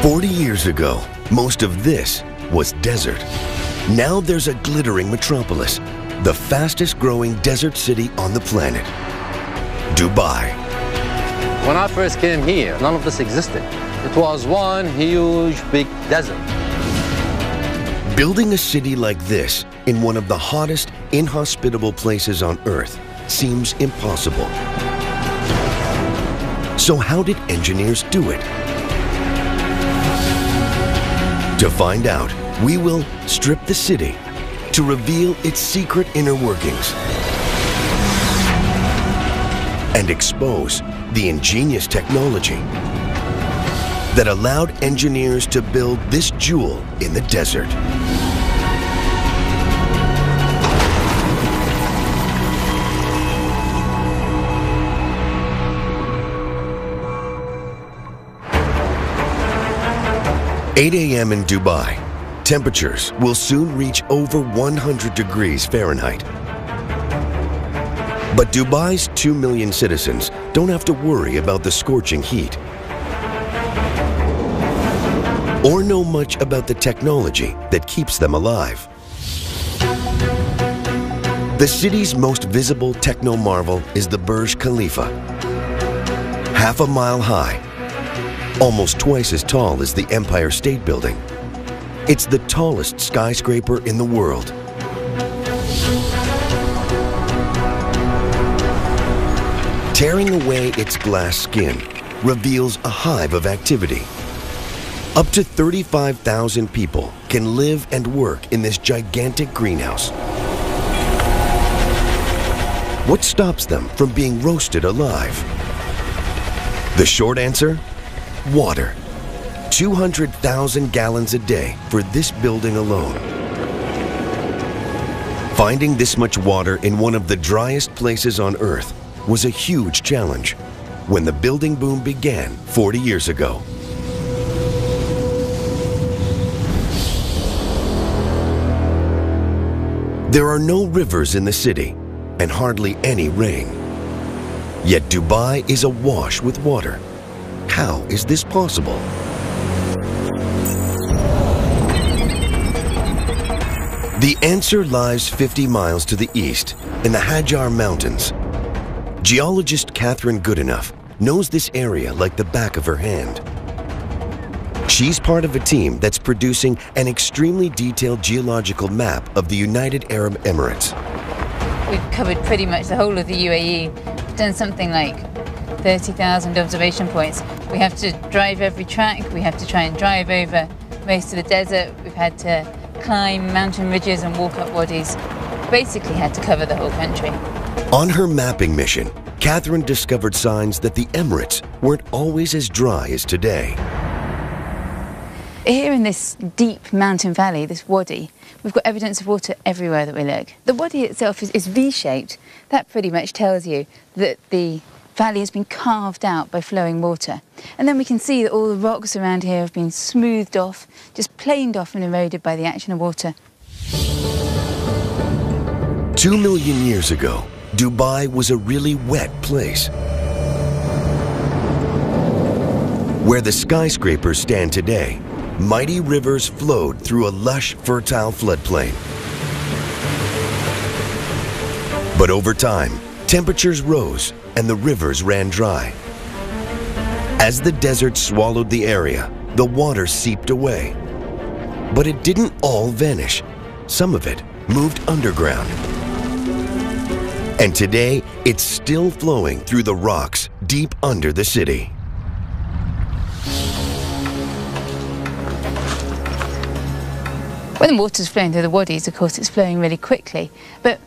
40 years ago, most of this was desert. Now there's a glittering metropolis, the fastest growing desert city on the planet, Dubai. When I first came here, none of this existed. It was one huge big desert. Building a city like this in one of the hottest, inhospitable places on Earth seems impossible. So how did engineers do it? To find out, we will strip the city to reveal its secret inner workings and expose the ingenious technology that allowed engineers to build this jewel in the desert. "8 a.m. in Dubai. Temperatures will soon reach over 100 degrees Fahrenheit. But Dubai's 2 million citizens don't have to worry about the scorching heat or know much about the technology that keeps them alive. The city's most visible techno-marvel is the Burj Khalifa. Half a mile high, almost twice as tall as the Empire State Building. It's the tallest skyscraper in the world. Tearing away its glass skin reveals a hive of activity. Up to 35,000 people can live and work in this gigantic greenhouse. What stops them from being roasted alive? The short answer? Water. 200,000 gallons a day for this building alone. Finding this much water in one of the driest places on Earth was a huge challenge when the building boom began 40 years ago. There are no rivers in the city and hardly any rain. Yet Dubai is awash with water. How is this possible? The answer lies 50 miles to the east in the Hajar Mountains. Geologist Catherine Goodenough knows this area like the back of her hand. She's part of a team that's producing an extremely detailed geological map of the United Arab Emirates. We've covered pretty much the whole of the UAE. We've done something like 30,000 observation points. We have to drive every track, we have to try and drive over most of the desert, we've had to climb mountain ridges and walk up wadis. Basically had to cover the whole country. On her mapping mission, Catherine discovered signs that the Emirates weren't always as dry as today. Here in this deep mountain valley, this wadi, we've got evidence of water everywhere that we look. The wadi itself is V-shaped. That pretty much tells you that the valley has been carved out by flowing water. And then we can see that all the rocks around here have been smoothed off, just planed off and eroded by the action of water. 2 million years ago, Dubai was a really wet place. Where the skyscrapers stand today, mighty rivers flowed through a lush, fertile floodplain. But over time, temperatures rose and the rivers ran dry. As the desert swallowed the area, the water seeped away. But it didn't all vanish. Some of it moved underground. And today, it's still flowing through the rocks deep under the city. When the water's flowing through the wadis, of course, it's flowing really quickly. But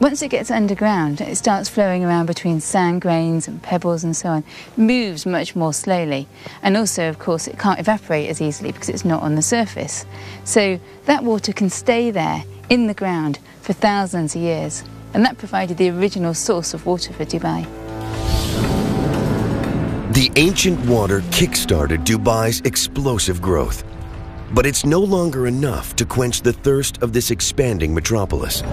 once it gets underground, it starts flowing around between sand grains and pebbles and so on. It moves much more slowly. And also, of course, it can't evaporate as easily because it's not on the surface. So that water can stay there in the ground for thousands of years. And that provided the original source of water for Dubai. The ancient water kick-started Dubai's explosive growth. But it's no longer enough to quench the thirst of this expanding metropolis.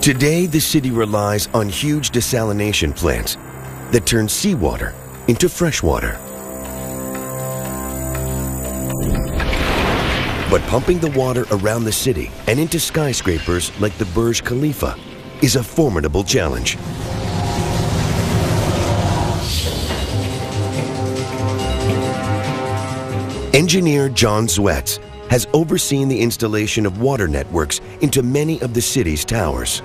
Today, the city relies on huge desalination plants that turns seawater into fresh water. But pumping the water around the city and into skyscrapers like the Burj Khalifa is a formidable challenge. Engineer John Zwetz has overseen the installation of water networks into many of the city's towers.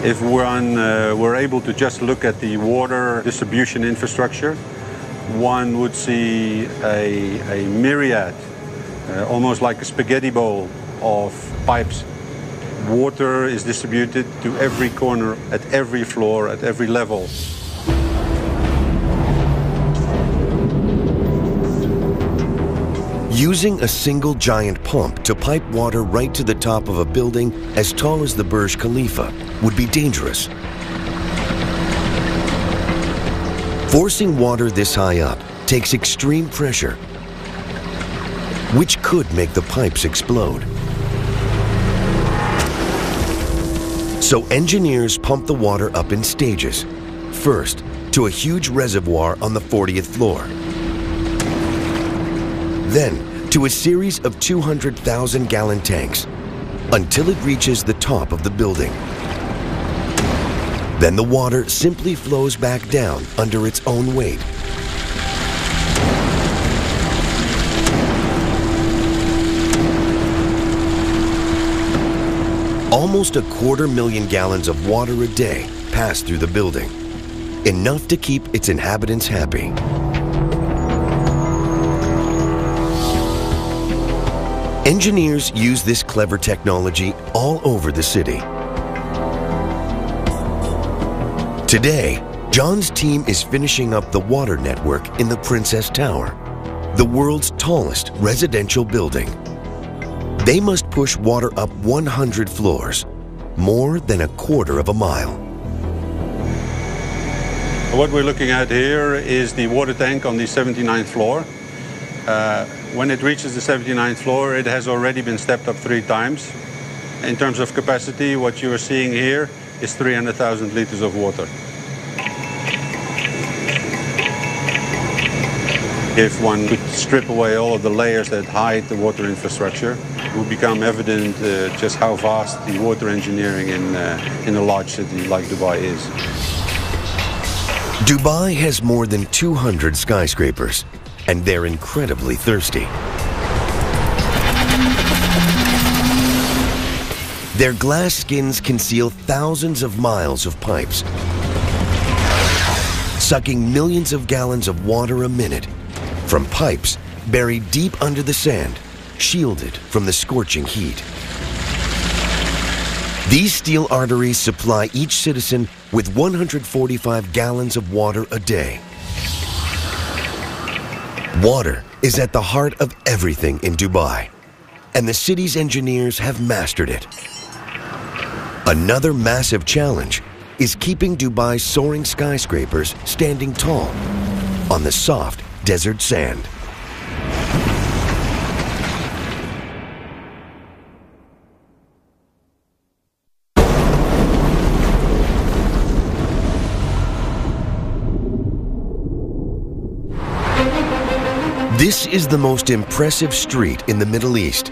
If we're able to just look at the water distribution infrastructure, one would see a myriad, almost like a spaghetti bowl of pipes. Water is distributed to every corner, at every floor, at every level. Using a single giant pump to pipe water right to the top of a building as tall as the Burj Khalifa would be dangerous. Forcing water this high up takes extreme pressure, which could make the pipes explode. So engineers pump the water up in stages. First, to a huge reservoir on the 40th floor. Then, to a series of 200,000-gallon tanks, until it reaches the top of the building. Then the water simply flows back down under its own weight. Almost 250,000 gallons of water a day pass through the building, enough to keep its inhabitants happy. Engineers use this clever technology all over the city. Today, John's team is finishing up the water network in the Princess Tower, the world's tallest residential building. They must push water up 100 floors, more than 1/4 of a mile. What we're looking at here is the water tank on the 79th floor. When it reaches the 79th floor, it has already been stepped up 3 times. In terms of capacity, what you are seeing here is 300,000 liters of water. If one could strip away all of the layers that hide the water infrastructure, it would become evident just how vast the water engineering in a large city like Dubai is. Dubai has more than 200 skyscrapers, and they're incredibly thirsty. Their glass skins conceal thousands of miles of pipes, sucking millions of gallons of water a minute from pipes buried deep under the sand, shielded from the scorching heat. These steel arteries supply each citizen with 145 gallons of water a day. Water is at the heart of everything in Dubai, and the city's engineers have mastered it. Another massive challenge is keeping Dubai's soaring skyscrapers standing tall on the soft desert sand. This is the most impressive street in the Middle East,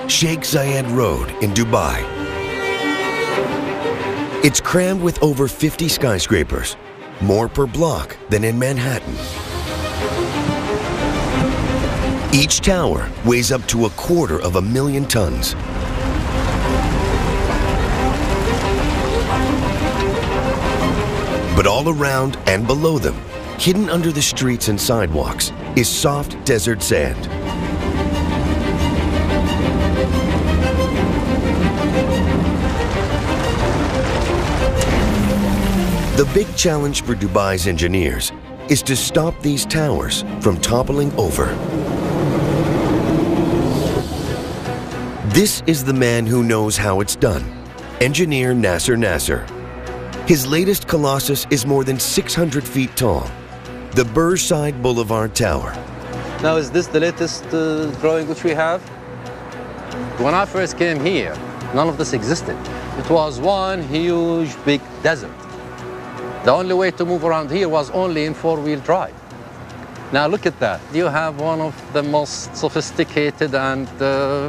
Sheikh Zayed Road in Dubai. It's crammed with over 50 skyscrapers, more per block than in Manhattan. Each tower weighs up to 250,000 tons. But all around and below them, hidden under the streets and sidewalks, is soft desert sand. The big challenge for Dubai's engineers is to stop these towers from toppling over. This is the man who knows how it's done, engineer Nasser. His latest colossus is more than 600 feet tall, the Burj Boulevard Tower. Now, is this the latest drawing which we have? When I first came here, none of this existed. It was one huge big desert. The only way to move around here was only in four-wheel drive. Now look at that. You have one of the most sophisticated and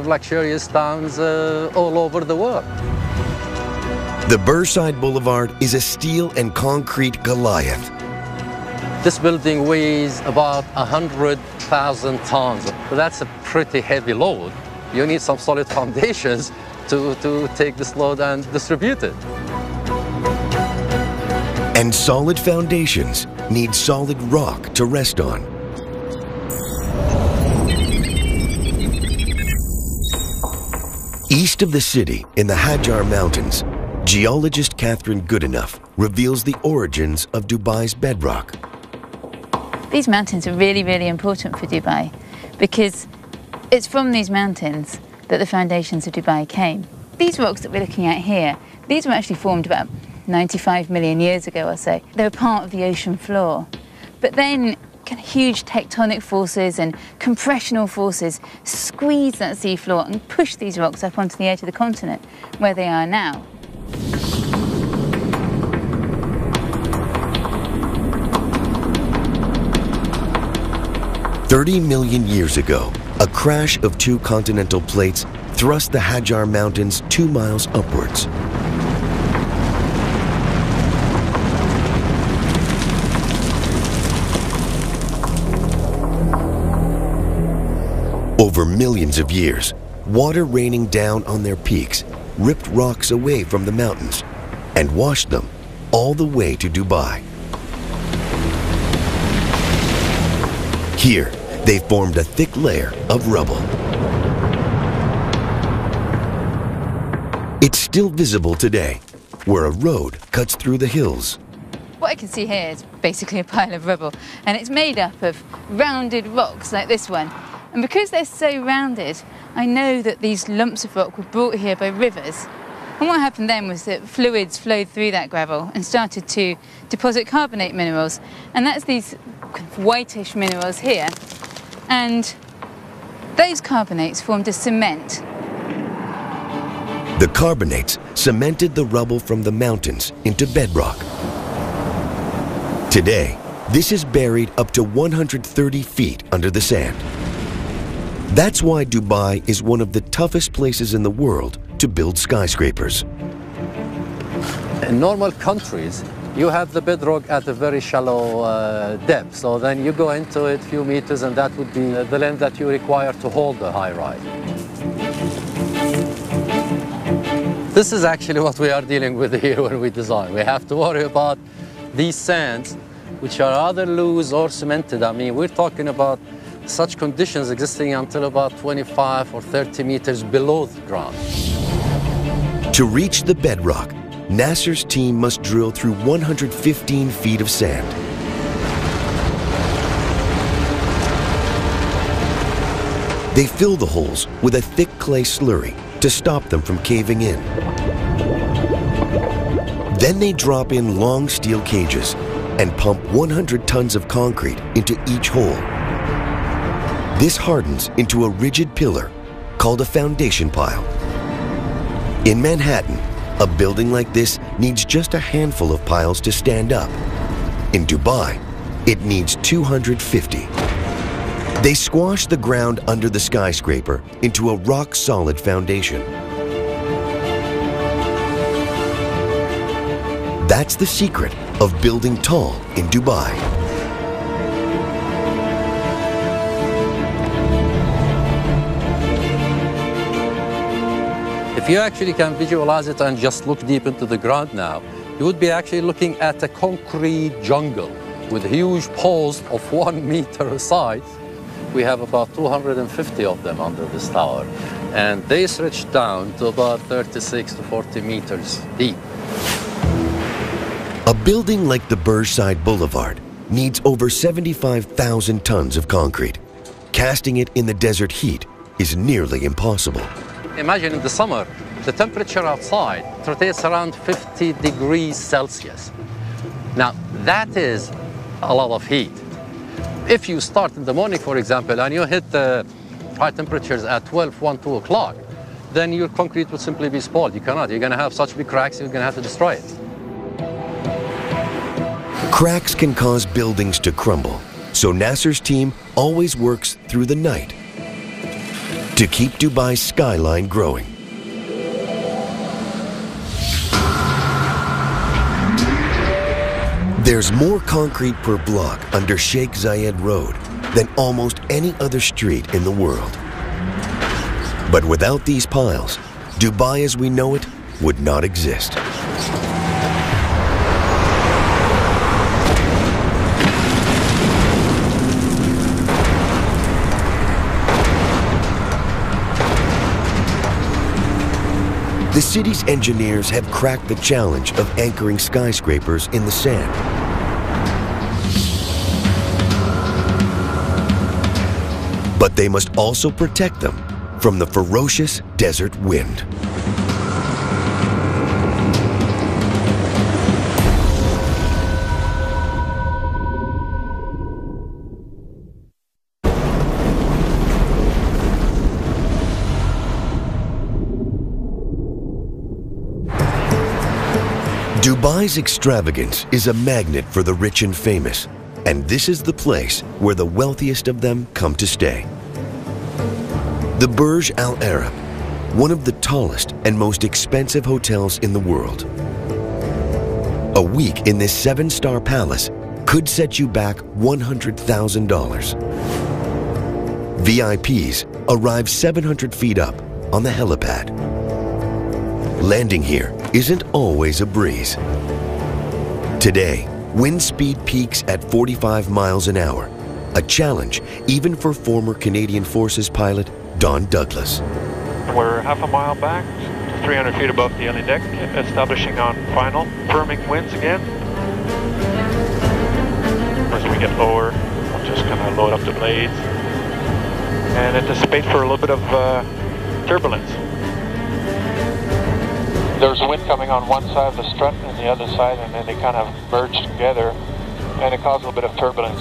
luxurious towns all over the world. The Burnside Boulevard is a steel and concrete Goliath. This building weighs about 100,000 tons. So that's a pretty heavy load. You need some solid foundations to take this load and distribute it. And solid foundations need solid rock to rest on. East of the city, in the Hajar Mountains, geologist Catherine Goodenough reveals the origins of Dubai's bedrock. These mountains are really, really important for Dubai because it's from these mountains that the foundations of Dubai came. These rocks that we're looking at here, these were actually formed about 95 million years ago or so. They were part of the ocean floor. But then huge tectonic forces and compressional forces squeezed that seafloor and pushed these rocks up onto the edge of the continent, where they are now. "30 million years ago, a crash of two continental plates thrust the Hajar Mountains 2 miles upwards. Over millions of years, water raining down on their peaks ripped rocks away from the mountains and washed them all the way to Dubai. Here, they formed a thick layer of rubble. It's still visible today, where a road cuts through the hills. What I can see here is basically a pile of rubble, and it's made up of rounded rocks like this one. And because they're so rounded, I know that these lumps of rock were brought here by rivers. And what happened then was that fluids flowed through that gravel and started to deposit carbonate minerals. And that's these kind of whitish minerals here. And those carbonates formed a cement. The carbonates cemented the rubble from the mountains into bedrock. Today, this is buried up to 130 feet under the sand. That's why Dubai is one of the toughest places in the world to build skyscrapers. In normal countries, you have the bedrock at a very shallow depth. So then you go into it a few meters, and that would be the length that you require to hold the high rise. This is actually what we are dealing with here when we design. We have to worry about these sands, which are either loose or cemented. I mean, we're talking about such conditions existing until about 25 or 30 meters below the ground. To reach the bedrock, Nasser's team must drill through 115 feet of sand. They fill the holes with a thick clay slurry to stop them from caving in. Then they drop in long steel cages and pump 100 tons of concrete into each hole. This hardens into a rigid pillar called a foundation pile. In Manhattan, a building like this needs just a handful of piles to stand up. In Dubai, it needs 250. They squash the ground under the skyscraper into a rock-solid foundation. That's the secret of building tall in Dubai. If you actually can visualize it and just look deep into the ground now, you would be actually looking at a concrete jungle with huge poles of 1 meter size. We have about 250 of them under this tower, and they stretch down to about 36 to 40 meters deep. A building like the Burnside Boulevard needs over 75,000 tons of concrete. Casting it in the desert heat is nearly impossible. Imagine in the summer, the temperature outside rotates around 50 degrees Celsius. Now, that is a lot of heat. If you start in the morning, for example, and you hit the high temperatures at 12, 1, 2 o'clock, then your concrete would simply be spoiled. You cannot. You're going to have such big cracks, you're going to have to destroy it. Cracks can cause buildings to crumble, so Nasser's team always works through the night to keep Dubai's skyline growing. There's more concrete per block under Sheikh Zayed Road than almost any other street in the world. But without these piles, Dubai as we know it would not exist. The city's engineers have cracked the challenge of anchoring skyscrapers in the sand. But they must also protect them from the ferocious desert wind. Dubai's extravagance is a magnet for the rich and famous, and this is the place where the wealthiest of them come to stay. The Burj Al Arab, one of the tallest and most expensive hotels in the world. A week in this 7-star palace could set you back $100,000. VIPs arrive 700 feet up on the helipad. Landing here isn't always a breeze. Today, wind speed peaks at 45 miles an hour, a challenge even for former Canadian Forces pilot Don Douglas. We're half a mile back, 300 feet above the alien deck, establishing on final, firming winds again. As we get lower, I'm just going to load up the blades and anticipate for a little bit of turbulence. There's wind coming on one side of the strut and the other side, and then they kind of merge together, and it causes a little bit of turbulence.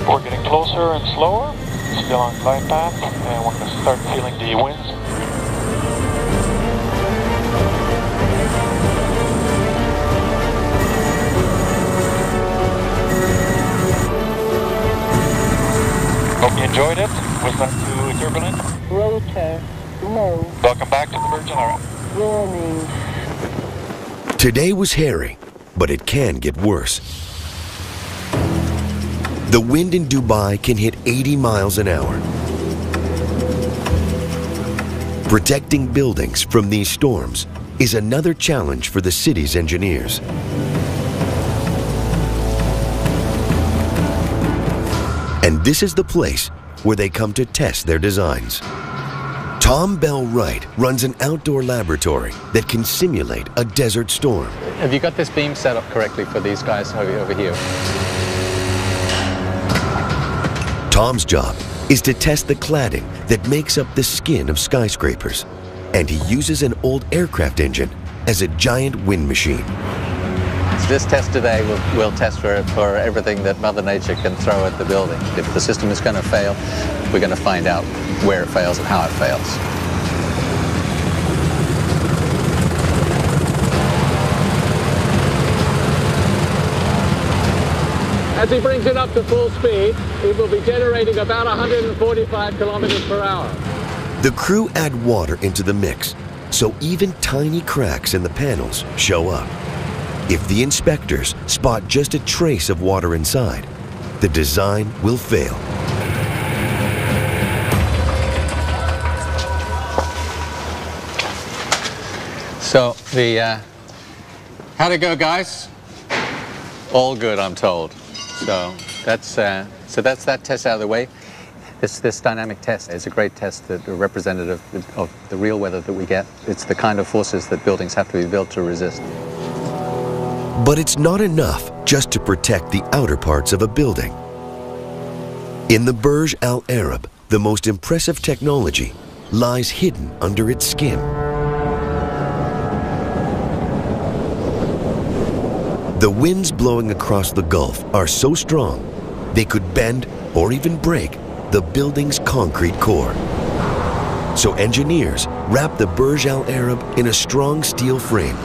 We're getting closer and slower, still on glide path, and we're going to start feeling the winds. Hope you enjoyed it. Was not too turbulent? Rotor. No. Welcome back to the Virgin Islands. Warning. Today was hairy, but it can get worse. The wind in Dubai can hit 80 miles an hour. Protecting buildings from these storms is another challenge for the city's engineers. And this is the place where they come to test their designs. Tom Bell Wright runs an outdoor laboratory that can simulate a desert storm. Have you got this beam set up correctly for these guys over here? Tom's job is to test the cladding that makes up the skin of skyscrapers, and he uses an old aircraft engine as a giant wind machine. So this test today will test for everything that Mother Nature can throw at the building. If the system is going to fail, we're going to find out where it fails and how it fails. As he brings it up to full speed, it will be generating about 145 kilometers per hour. The crew add water into the mix, so even tiny cracks in the panels show up. If the inspectors spot just a trace of water inside, the design will fail. So how'd it go, guys? All good, I'm told. So that's that test out of the way. This dynamic test is a great test, that are representative of the real weather that we get. It's the kind of forces that buildings have to be built to resist. But it's not enough just to protect the outer parts of a building. In the Burj Al Arab, the most impressive technology lies hidden under its skin. The winds blowing across the Gulf are so strong, they could bend or even break the building's concrete core. So engineers wrap the Burj Al Arab in a strong steel frame.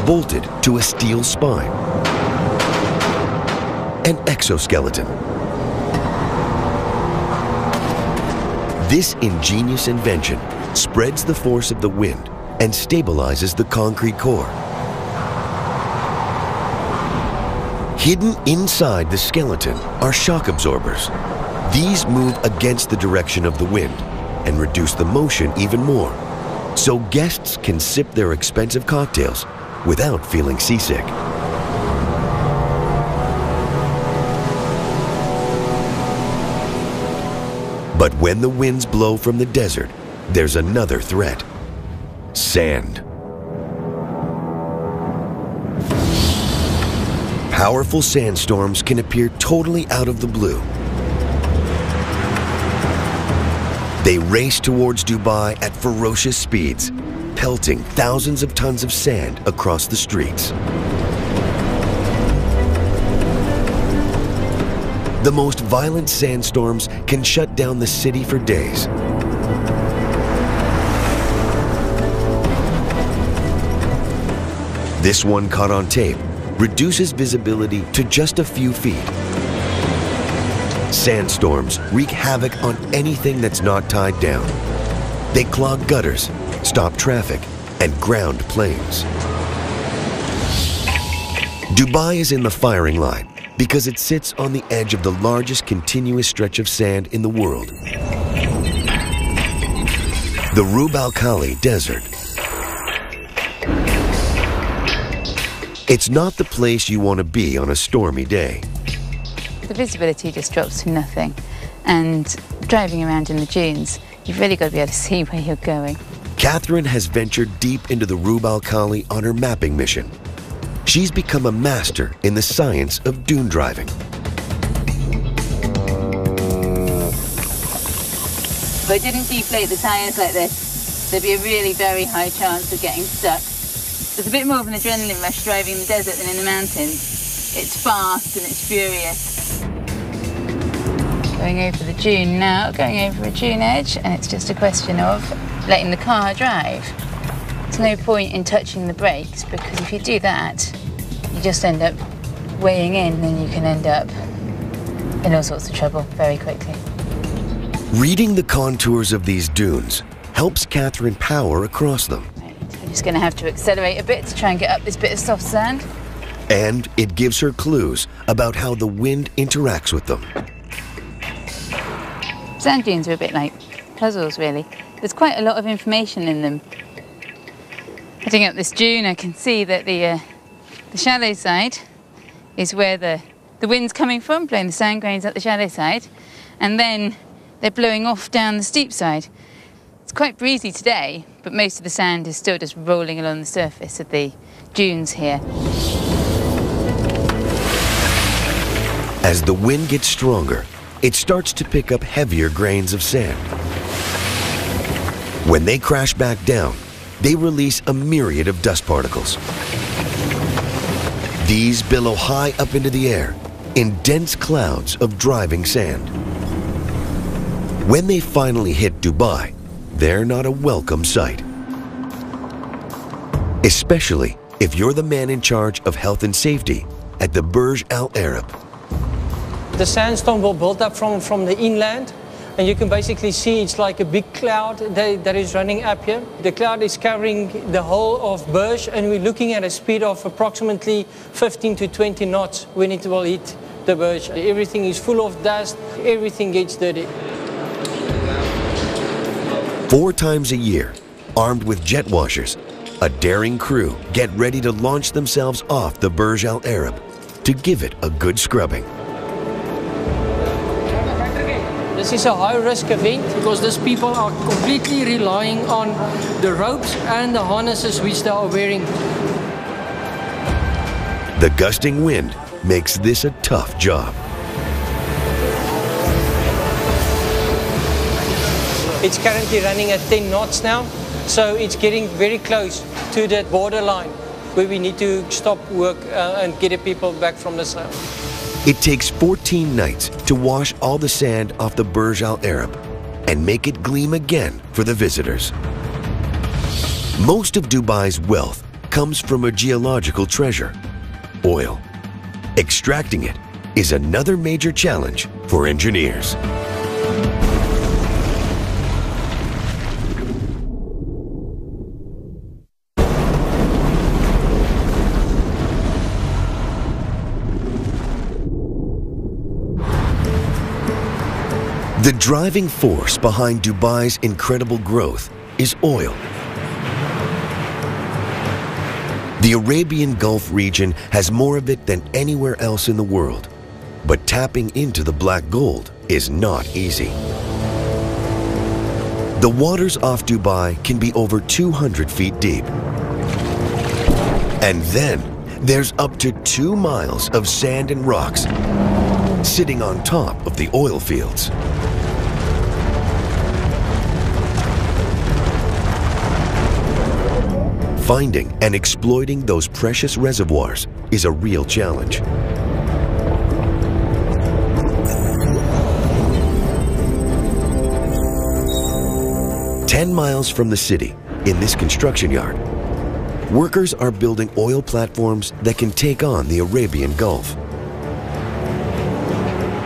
bolted to a steel spine. An exoskeleton. This ingenious invention spreads the force of the wind and stabilizes the concrete core. Hidden inside the skeleton are shock absorbers. These move against the direction of the wind and reduce the motion even more, so guests can sip their expensive cocktails without feeling seasick. But when the winds blow from the desert, there's another threat: sand. Powerful sandstorms can appear totally out of the blue. They race towards Dubai at ferocious speeds, pelting thousands of tons of sand across the streets. The most violent sandstorms can shut down the city for days. This one, caught on tape, reduces visibility to just a few feet. Sandstorms wreak havoc on anything that's not tied down. They clog gutters, stop traffic, and ground planes. Dubai is in the firing line because it sits on the edge of the largest continuous stretch of sand in the world. The Rub Al Khali Desert. It's not the place you want to be on a stormy day. The visibility just drops to nothing, and driving around in the dunes, you've really got to be able to see where you're going. Catherine has ventured deep into the Rub Al Khali on her mapping mission. She's become a master in the science of dune driving. If I didn't deflate the tyres like this, there'd be a really very high chance of getting stuck. There's a bit more of an adrenaline rush driving in the desert than in the mountains. It's fast and it's furious. Going over the dune now, going over a dune edge, and it's just a question of letting the car drive. There's no point in touching the brakes, because if you do that, you just end up weighing in and you can end up in all sorts of trouble very quickly. Reading the contours of these dunes helps Catherine power across them. I'm just going to have to accelerate a bit to try and get up this bit of soft sand. And it gives her clues about how the wind interacts with them. Sand dunes are a bit like puzzles, really. There's quite a lot of information in them. Heading up this dune, I can see that the shallow side is where the wind's coming from, blowing the sand grains up the shallow side, and then they're blowing off down the steep side. It's quite breezy today, but most of the sand is still just rolling along the surface of the dunes here. As the wind gets stronger, it starts to pick up heavier grains of sand. When they crash back down, they release a myriad of dust particles. These billow high up into the air in dense clouds of driving sand. When they finally hit Dubai, they're not a welcome sight. Especially if you're the man in charge of health and safety at the Burj Al Arab. The sandstorm will build up from the inland, and you can basically see it's like a big cloud that is running up here. The cloud is covering the whole of Burj, and we're looking at a speed of approximately 15 to 20 knots when it will hit the Burj. Everything is full of dust, everything gets dirty. 4 times a year, armed with jet washers, a daring crew get ready to launch themselves off the Burj Al Arab to give it a good scrubbing. This is a high-risk event because these people are completely relying on the ropes and the harnesses which they are wearing. The gusting wind makes this a tough job. It's currently running at 10 knots now, so it's getting very close to that borderline where we need to stop work and get the people back from the sail. It takes 14 nights to wash all the sand off the Burj Al Arab and make it gleam again for the visitors. Most of Dubai's wealth comes from a geological treasure, oil. Extracting it is another major challenge for engineers. The driving force behind Dubai's incredible growth is oil. The Arabian Gulf region has more of it than anywhere else in the world, but tapping into the black gold is not easy. The waters off Dubai can be over 200 feet deep. And then there's up to 2 miles of sand and rocks sitting on top of the oil fields. Finding and exploiting those precious reservoirs is a real challenge. "10 miles from the city, in this construction yard, workers are building oil platforms that can take on the Arabian Gulf.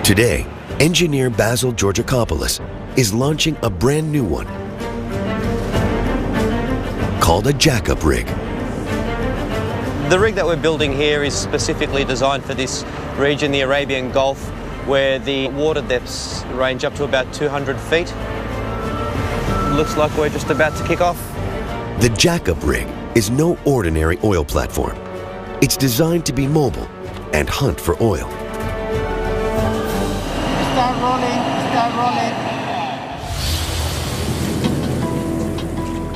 Today, engineer Basil Georgakopoulos is launching a brand new one, called a jack-up rig. The rig that we're building here is specifically designed for this region, the Arabian Gulf, where the water depths range up to about 200 feet. Looks like we're just about to kick off. The jack-up rig is no ordinary oil platform. It's designed to be mobile and hunt for oil. Start rolling, start rolling.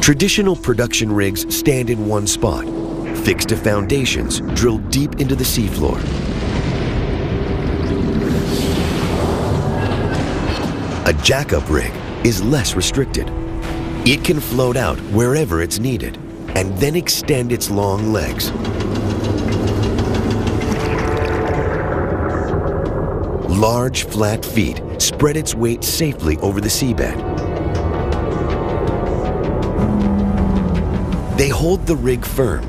Traditional production rigs stand in one spot, fixed to foundations drilled deep into the seafloor. A jack-up rig is less restricted. It can float out wherever it's needed and then extend its long legs. Large, flat feet spread its weight safely over the seabed. They hold the rig firm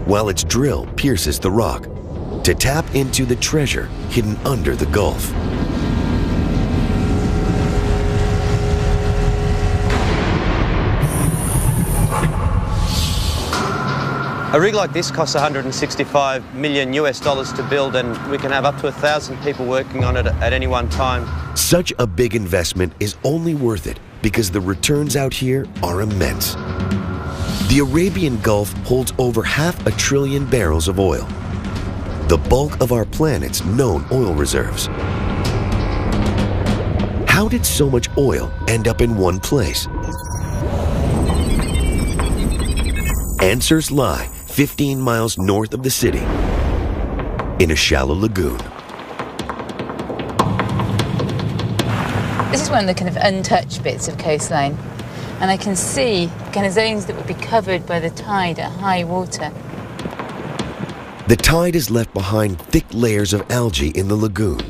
while its drill pierces the rock to tap into the treasure hidden under the Gulf. A rig like this costs $165 million to build, and we can have up to 1,000 people working on it at any one time. Such a big investment is only worth it because the returns out here are immense. The Arabian Gulf holds over 500 billion barrels of oil, the bulk of our planet's known oil reserves. How did so much oil end up in one place? Answers lie 15 miles north of the city, in a shallow lagoon. This is one of the kind of untouched bits of coastline, and I can see kind of zones that would be covered by the tide at high water. The tide has left behind thick layers of algae in the lagoon.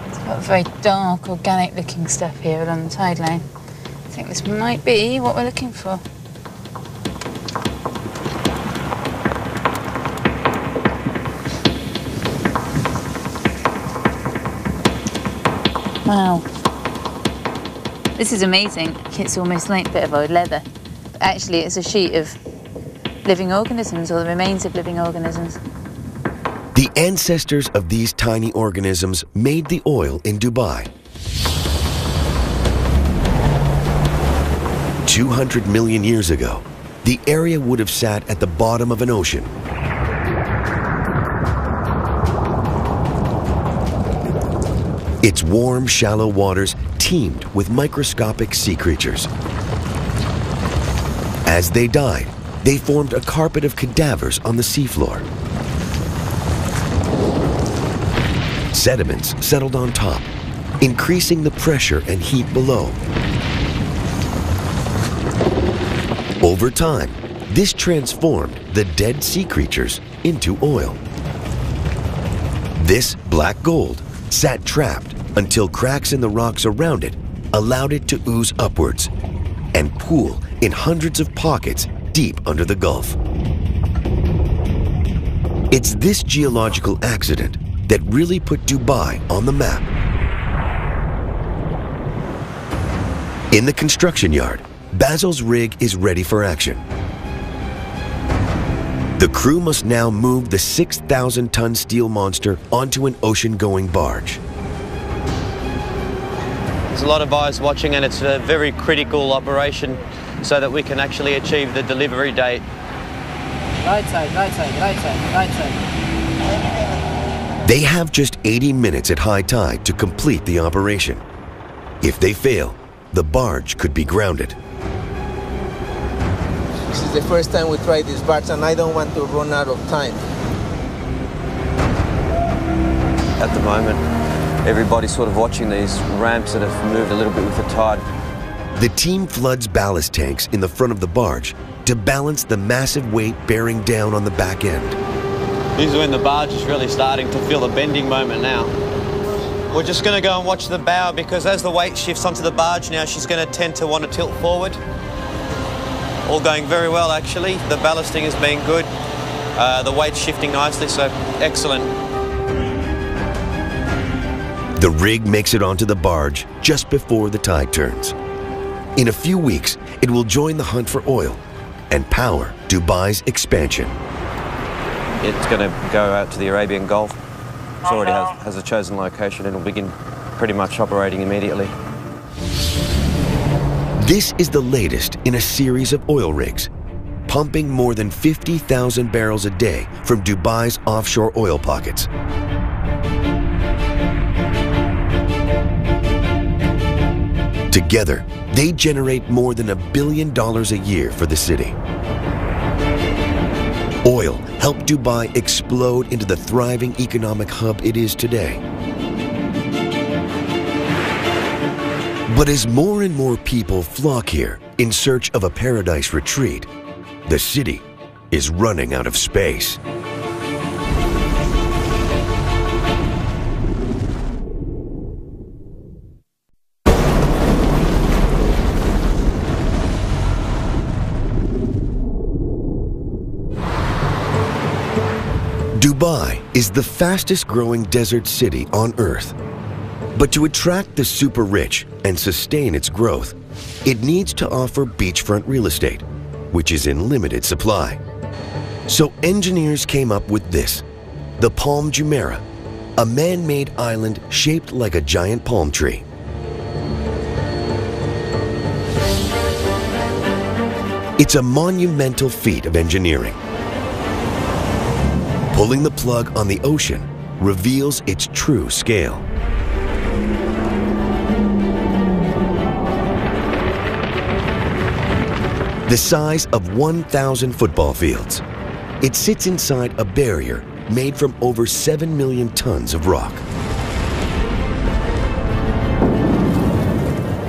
It's got very dark, organic-looking stuff here along the tide line. I think this might be what we're looking for. Wow. This is amazing. It's almost like a bit of old leather. But actually, it's a sheet of living organisms, or the remains of living organisms. The ancestors of these tiny organisms made the oil in Dubai. 200 million years ago, the area would have sat at the bottom of an ocean. Its warm, shallow waters teemed with microscopic sea creatures. As they died, they formed a carpet of cadavers on the seafloor. Sediments settled on top, increasing the pressure and heat below. Over time, this transformed the dead sea creatures into oil. This black gold sat trapped until cracks in the rocks around it allowed it to ooze upwards and pool in hundreds of pockets deep under the Gulf. It's this geological accident that really put Dubai on the map. In the construction yard, Basil's rig is ready for action. The crew must now move the 6,000-ton steel monster onto an ocean-going barge. There's a lot of eyes watching, and it's a very critical operation so that we can actually achieve the delivery date. Right side, right side, right side, right side. They have just 80 minutes at high tide to complete the operation. If they fail, the barge could be grounded. This is the first time we try this barge, and I don't want to run out of time. At the moment, everybody's sort of watching these ramps that have moved a little bit with the tide. The team floods ballast tanks in the front of the barge to balance the massive weight bearing down on the back end. This is when the barge is really starting to feel the bending moment now. We're just going to go and watch the bow, because as the weight shifts onto the barge now, she's going to tend to want to tilt forward. All going very well, actually. The ballasting has been good. The weight's shifting nicely, so excellent. The rig makes it onto the barge just before the tide turns. In a few weeks, it will join the hunt for oil and power Dubai's expansion. It's going to go out to the Arabian Gulf. It already has a chosen location, and will begin pretty much operating immediately. This is the latest in a series of oil rigs, pumping more than 50,000 barrels a day from Dubai's offshore oil pockets. Together, they generate more than $1 billion a year for the city. Oil helped Dubai explode into the thriving economic hub it is today. But as more and more people flock here in search of a paradise retreat, the city is running out of space. Dubai is the fastest growing desert city on Earth. But to attract the super rich and sustain its growth, it needs to offer beachfront real estate, which is in limited supply. So engineers came up with this, the Palm Jumeirah, a man-made island shaped like a giant palm tree. It's a monumental feat of engineering. Pulling the plug on the ocean reveals its true scale. The size of 1,000 football fields. It sits inside a barrier made from over 7 million tons of rock.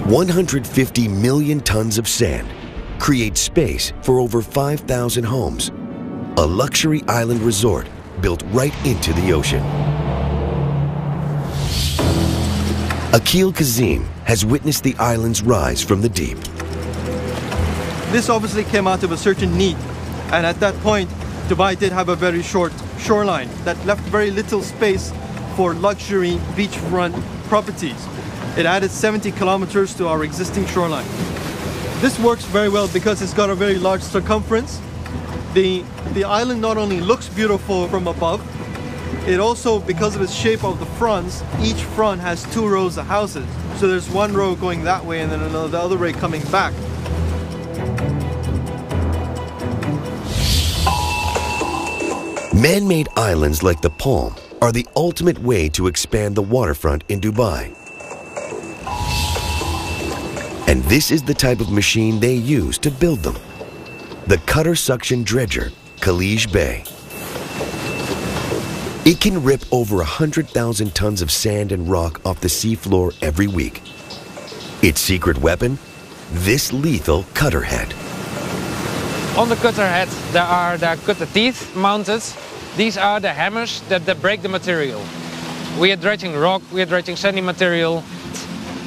150 million tons of sand create space for over 5,000 homes. A luxury island resort built right into the ocean. Akil Kazim has witnessed the island's rise from the deep. This obviously came out of a certain need, and at that point Dubai did have a very short shoreline that left very little space for luxury beachfront properties. It added 70 kilometers to our existing shoreline. This works very well because it's got a very large circumference. The island not only looks beautiful from above, it also, because of its shape of the fronts, each front has 2 rows of houses. So there's one row going that way and then the other way coming back. Man-made islands like the Palm are the ultimate way to expand the waterfront in Dubai. And this is the type of machine they use to build them. The cutter suction dredger, Khalij Bay. It can rip over 100,000 tons of sand and rock off the seafloor every week. Its secret weapon? This lethal cutter head. On the cutter head there are the cutter teeth mounted. These are the hammers that break the material. We are dredging rock, we are dredging sandy material.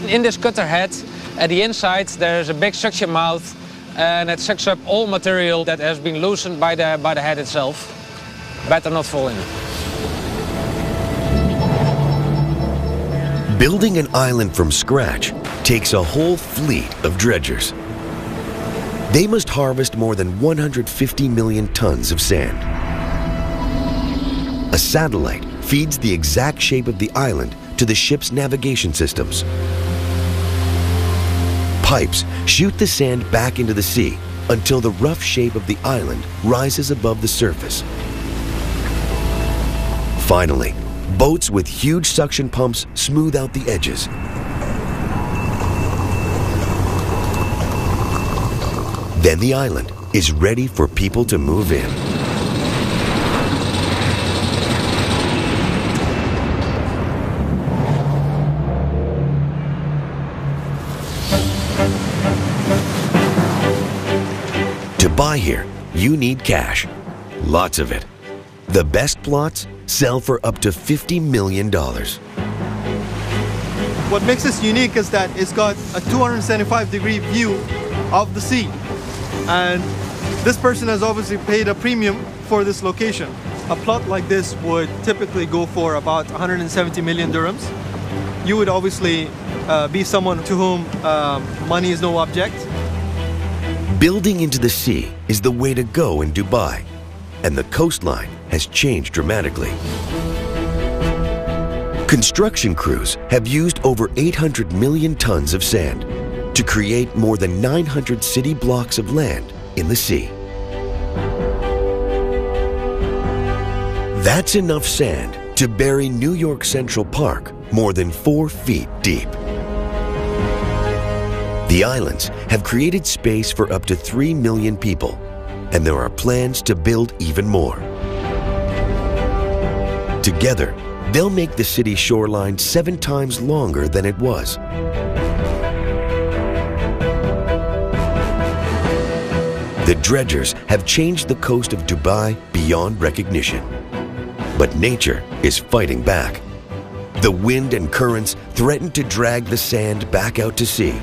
In this cutter head, at the inside there's a big suction mouth, and it sucks up all material that has been loosened by the head itself. better not fall in. Building an island from scratch takes a whole fleet of dredgers. They must harvest more than 150 million tons of sand. A satellite feeds the exact shape of the island to the ship's navigation systems. Pipes shoot the sand back into the sea until the rough shape of the island rises above the surface. Finally, boats with huge suction pumps smooth out the edges. Then the island is ready for people to move in. To buy here, you need cash. Lots of it. The best plots sell for up to $50 million. What makes this unique is that it's got a 275-degree view of the sea. And this person has obviously paid a premium for this location. A plot like this would typically go for about 170 million dirhams. You would obviously be someone to whom money is no object. Building into the sea is the way to go in Dubai, and the coastline has changed dramatically. Construction crews have used over 800 million tons of sand to create more than 900 city blocks of land in the sea. That's enough sand to bury New York Central Park more than 4 feet deep. The islands have created space for up to 3 million people, and there are plans to build even more. Together, they'll make the city's shoreline 7 times longer than it was. The dredgers have changed the coast of Dubai beyond recognition. But nature is fighting back. The wind and currents threaten to drag the sand back out to sea.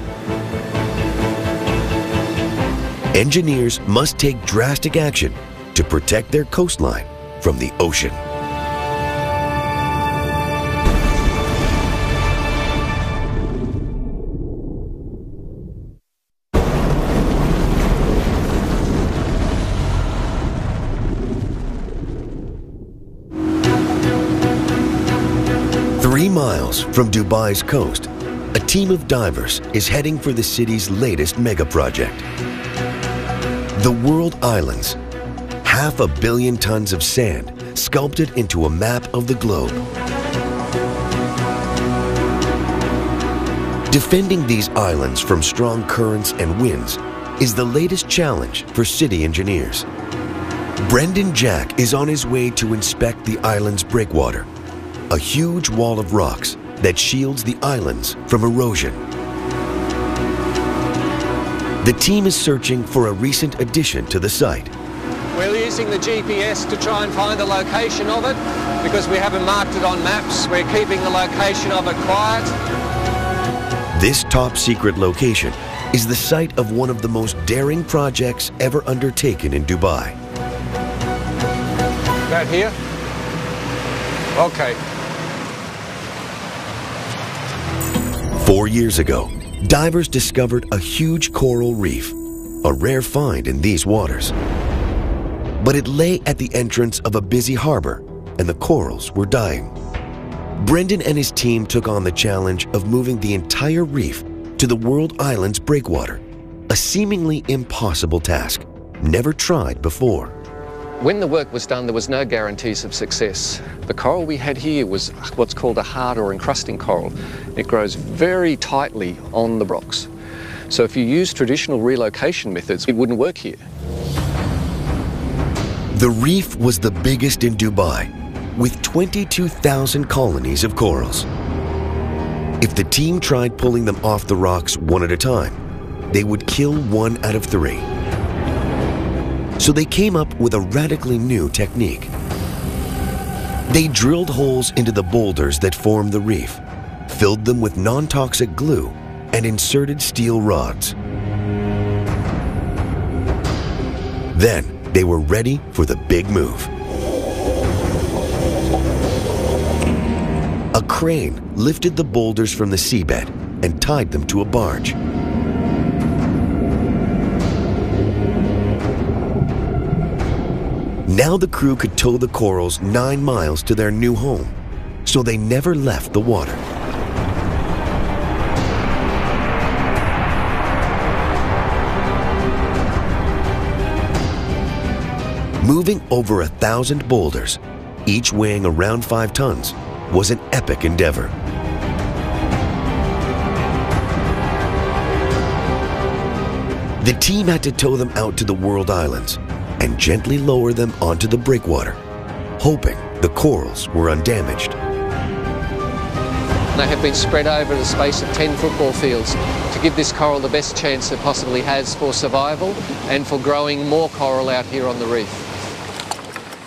Engineers must take drastic action to protect their coastline from the ocean. Miles from Dubai's coast, a team of divers is heading for the city's latest mega project. The World Islands, 500 million tons of sand sculpted into a map of the globe. Defending these islands from strong currents and winds is the latest challenge for city engineers. Brendan Jack is on his way to inspect the island's breakwater, a huge wall of rocks that shields the islands from erosion. The team is searching for a recent addition to the site. We're using the GPS to try and find the location of it because we haven't marked it on maps. We're keeping the location of it quiet. This top secret location is the site of one of the most daring projects ever undertaken in Dubai. That here? Okay. 4 years ago, divers discovered a huge coral reef, a rare find in these waters. But it lay at the entrance of a busy harbor, and the corals were dying. Brendan and his team took on the challenge of moving the entire reef to the World Islands breakwater, a seemingly impossible task, never tried before. When the work was done, there was no guarantees of success. The coral we had here was what's called a hard or encrusting coral. It grows very tightly on the rocks. So if you use traditional relocation methods, it wouldn't work here. The reef was the biggest in Dubai, with 22,000 colonies of corals. If the team tried pulling them off the rocks one at a time, they would kill 1 out of 3. So they came up with a radically new technique. They drilled holes into the boulders that formed the reef, filled them with non-toxic glue, and inserted steel rods. Then they were ready for the big move. A crane lifted the boulders from the seabed and tied them to a barge. Now the crew could tow the corals 9 miles to their new home, so they never left the water. Moving over 1,000 boulders, each weighing around 5 tons, was an epic endeavor. The team had to tow them out to the world islands and gently lower them onto the breakwater, hoping the corals were undamaged. They have been spread over the space of 10 football fields to give this coral the best chance it possibly has for survival and for growing more coral out here on the reef.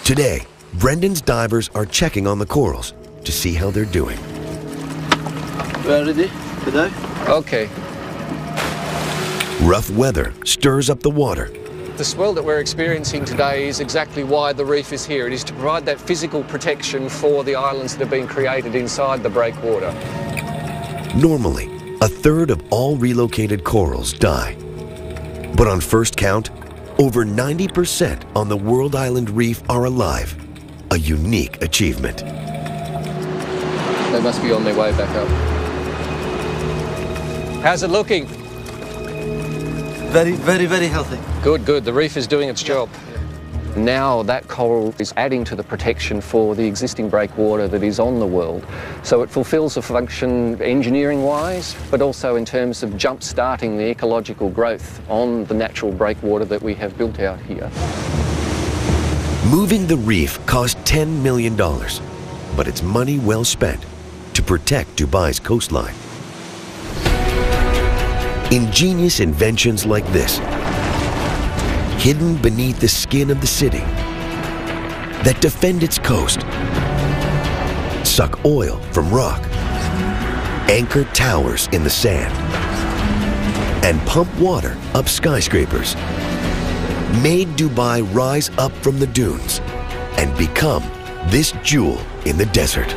Today, Brendan's divers are checking on the corals to see how they're doing. We're ready to dive? Okay. Rough weather stirs up the water. The swell that we're experiencing today is exactly why the reef is here. It is to provide that physical protection for the islands that have been created inside the breakwater. Normally, 1/3 of all relocated corals die. But on first count, over 90% on the World Island Reef are alive, a unique achievement. They must be on their way back up. How's it looking? Very, very, very healthy. Good, good. The reef is doing its job. Now that coral is adding to the protection for the existing breakwater that is on the world. So it fulfills a function engineering-wise, but also in terms of jump-starting the ecological growth on the natural breakwater that we have built out here. Moving the reef cost $10 million, but it's money well spent to protect Dubai's coastline. Ingenious inventions like this, hidden beneath the skin of the city, that defend its coast, suck oil from rock, anchor towers in the sand, and pump water up skyscrapers, made Dubai rise up from the dunes and become this jewel in the desert.